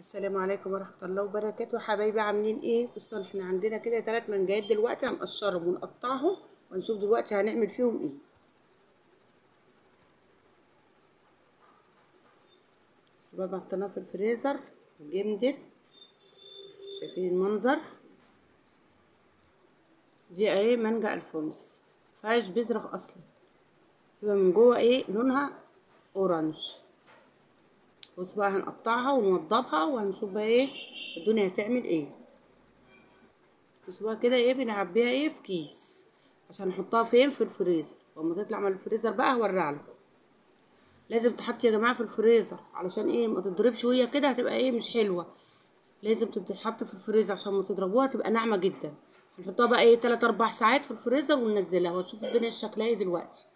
السلام عليكم ورحمة الله وبركاته حبايبي، عاملين ايه؟ بصوا احنا عندنا كده 3 منجايات دلوقتي هنقشرهم ونقطعهم ونشوف دلوقتي هنعمل فيهم ايه. بصوا بقى حطيناها في الفريزر وجمدت، شايفين المنظر؟ دي اهي مانجا الفونس، مفيهاش بذرة اصلا، تبقى من جوه ايه لونها اورنج. بصوا بقى هنقطعها ونوضبها وهنشوف بقى ايه الدنيا هتعمل ايه. بصوا بقى كده ايه بنعبيها ايه في كيس عشان نحطها فين في الفريزر، واما تطلع من الفريزر بقى هوريها لكم. لازم تحط يا جماعه في الفريزر علشان ايه ما تضربش، وهي كده هتبقى ايه مش حلوه. لازم تتحط في الفريزر عشان ما تضربوها تبقى ناعمه جدا. هنحطها بقى ايه 3 4 ساعات في الفريزر وننزلها وتشوفوا الدنيا شكلها ايه دلوقتي.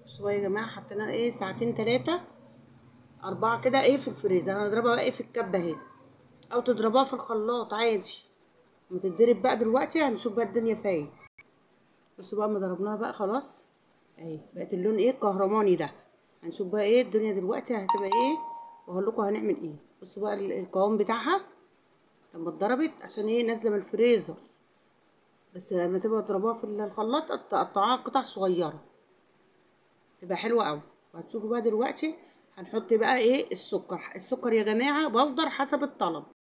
بصوا يا جماعه حطيناها ايه ساعتين 3 4 كده ايه في الفريزر. هنضربها بقى ايه في الكبه اهي، او تضربوها في الخلاط عادي. لما تتضرب بقى دلوقتي هنشوف بقى الدنيا فيها ايه. بصوا بقى ما ضربناها بقى خلاص اهي بقت اللون ايه كهرماني ده. هنشوف بقى ايه الدنيا دلوقتي هتبقى ايه وهقول لكم هنعمل ايه. بصوا بقى القوام بتاعها لما اتضربت عشان ايه نازله من الفريزر، بس لما تبقى تضربوها في الخلاط تقطعوها قطع صغيره تبقى حلوه قوي. وهتشوفوا بقى دلوقتي هنحط بقى ايه السكر. السكر يا جماعه بودر حسب الطلب،